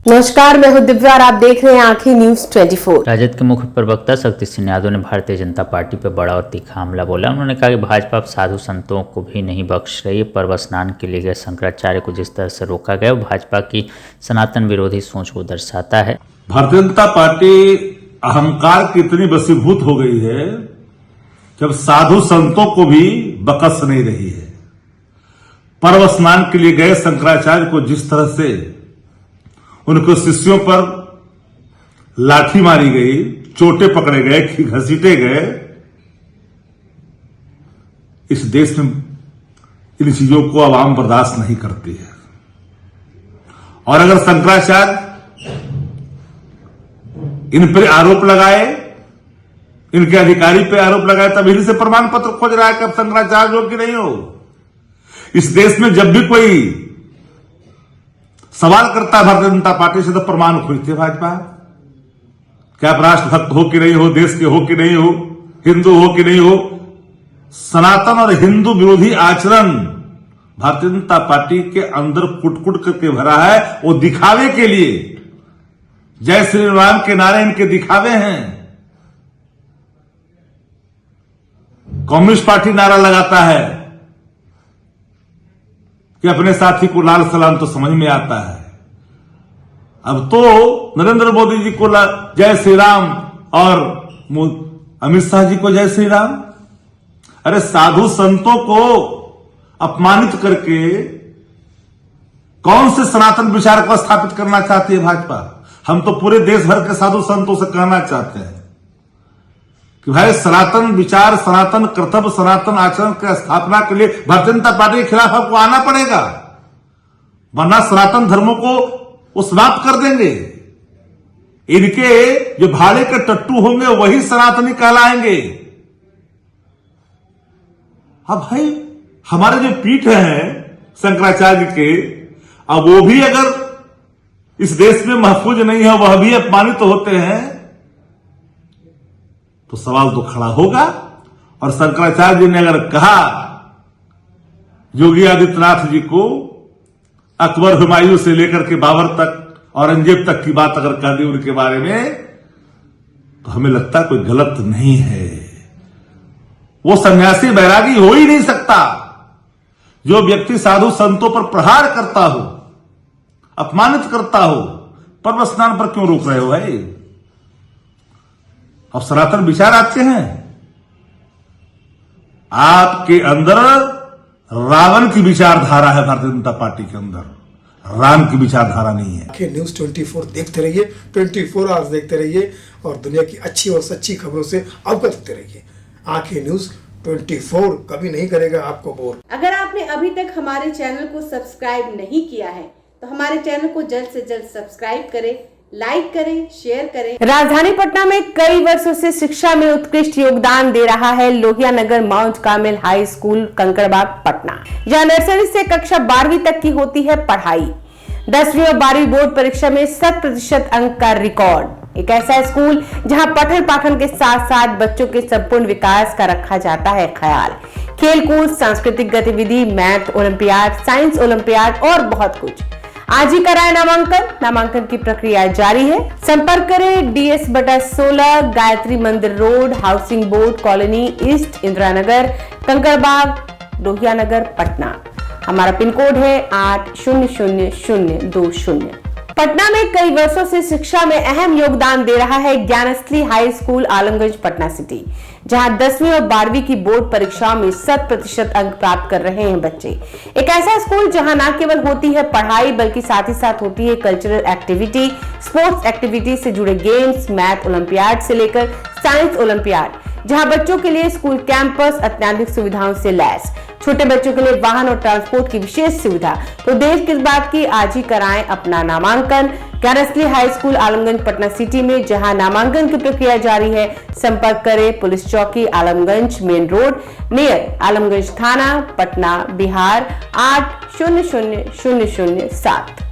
नमस्कार, मैं हूं दिव्या और आप देख रहे हैं आंखें न्यूज 24। राजद के मुख्य प्रवक्ता शक्ति सिंह यादव ने भारतीय जनता पार्टी पर बड़ा और तीखा हमला बोला। उन्होंने कहा कि भाजपा अब साधु संतों को भी नहीं बख्श रही है। पर्व स्नान के लिए गए शंकराचार्य को जिस तरह से रोका गया वो भाजपा की सनातन विरोधी सोच को दर्शाता है। भारतीय जनता पार्टी अहंकार की इतनी वशीभूत हो गई है जब साधु संतों को भी बकस नहीं रही है। पर्व स्नान के लिए गए शंकराचार्य को जिस तरह से उनके शिष्यों पर लाठी मारी गई, चोटें पकड़े गए, घसीटे गए, इस देश में इन चीजों को आवाम बर्दाश्त नहीं करती है। और अगर शंकराचार्य इन पर आरोप लगाए, इनके अधिकारी पे आरोप लगाए, तब इन्हीं से प्रमाण पत्र खोज रहा है कि अब शंकराचार्य हो कि नहीं हो। इस देश में जब भी कोई सवाल करता है भारतीय जनता पार्टी से तो प्रमाण खोजती है भाजपा। क्या आप राष्ट्रभक्त हो कि नहीं हो, देश के हो कि नहीं हो, हिंदू हो कि नहीं हो। सनातन और हिंदू विरोधी आचरण भारतीय जनता पार्टी के अंदर कुट-कुट करके भरा है। वो दिखावे के लिए, जय श्री राम के नारे इनके दिखावे हैं। कम्युनिस्ट पार्टी नारा लगाता है कि अपने साथी को लाल सलाम तो समझ में आता है। अब तो नरेंद्र मोदी जी को जय श्री राम और अमित शाह जी को जय श्री राम। अरे साधु संतों को अपमानित करके कौन से सनातन विचार को स्थापित करना चाहती है भाजपा। हम तो पूरे देश भर के साधु संतों से कहना चाहते हैं कि भाई सनातन विचार, सनातन कर्तव्य, सनातन आचरण की स्थापना के लिए भारतीय जनता पार्टी के खिलाफ आपको आना पड़ेगा, वरना सनातन धर्मों को वो समाप्त कर देंगे। इनके जो भाड़े के टट्टू होंगे वही सनातनी कहलाएंगे। अब भाई हमारे जो पीठ हैं शंकराचार्य के, अब वो भी अगर इस देश में महफूज नहीं है, वह भी अपमानित होते हैं, तो सवाल तो खड़ा होगा। और शंकराचार्य जी ने अगर कहा योगी आदित्यनाथ जी को अकबर, हुमायूं से लेकर के बाबर तक, औरंगजेब तक की बात अगर कर दी उनके बारे में, तो हमें लगता है कोई गलत नहीं है। वो सन्यासी बैरागी हो ही नहीं सकता। जो व्यक्ति साधु संतों पर प्रहार करता हो, अपमानित करता हो, पर्व स्नान पर क्यों रोक रहे हो भाई। अब सनातन विचार आपके हैं, आपके अंदर रावण की विचारधारा है। भारतीय जनता पार्टी के अंदर राम की विचारधारा नहीं है। आंखें न्यूज 24 देखते रहिए, 24 आवर्स देखते रहिए और दुनिया की अच्छी और सच्ची खबरों से अवगत होते रहिए। आंखें न्यूज 24 कभी नहीं करेगा आपको बोर। अगर आपने अभी तक हमारे चैनल को सब्सक्राइब नहीं किया है तो हमारे चैनल को जल्द से जल्द सब्सक्राइब करें, लाइक करें, शेयर करें। राजधानी पटना में कई वर्षों से शिक्षा में उत्कृष्ट योगदान दे रहा है Lohia Nagar Mount Carmel High School Kankarbagh Patna. यह नर्सरी से कक्षा 12वीं तक की होती है पढ़ाई। 10वीं और 12वीं बोर्ड परीक्षा में 100% अंक का रिकॉर्ड। एक ऐसा स्कूल जहां पठन पाठन के साथ साथ बच्चों के संपूर्ण विकास का रखा जाता है ख्याल। खेलकूद, सांस्कृतिक गतिविधि, मैथ ओलंपियाड, साइंस ओलंपियाड और बहुत कुछ। आज ही कराए नामांकन की प्रक्रिया जारी है। संपर्क करें DS/16 Gayatri Mandir Road, Housing Board Colony East, Indira Nagar, Kankarbagh, Lohia Nagar, Patna. हमारा पिन कोड है 800020। पटना में कई वर्षों से शिक्षा में अहम योगदान दे रहा है Gyansthali high school Alamganj Patna city, जहां 10वीं और 12वीं की बोर्ड परीक्षाओं में 100% अंक प्राप्त कर रहे हैं बच्चे। एक ऐसा स्कूल जहां न केवल होती है पढ़ाई बल्कि साथ ही साथ होती है कल्चरल एक्टिविटी, स्पोर्ट्स एक्टिविटी से जुड़े गेम्स, मैथ ओलंपियाड से लेकर साइंस ओलंपियाड, जहां बच्चों के लिए स्कूल कैंपस अत्याधुनिक सुविधाओं से लैस, छोटे बच्चों के लिए वाहन और ट्रांसपोर्ट की विशेष सुविधा। तो देर किस बात की, आज ही कराएं अपना नामांकन Gyansthali high school Alamganj Patna city में, जहां नामांकन की प्रक्रिया जारी है। संपर्क करें पुलिस चौकी Alamganj main road near Alamganj थाना, पटना, बिहार 800007।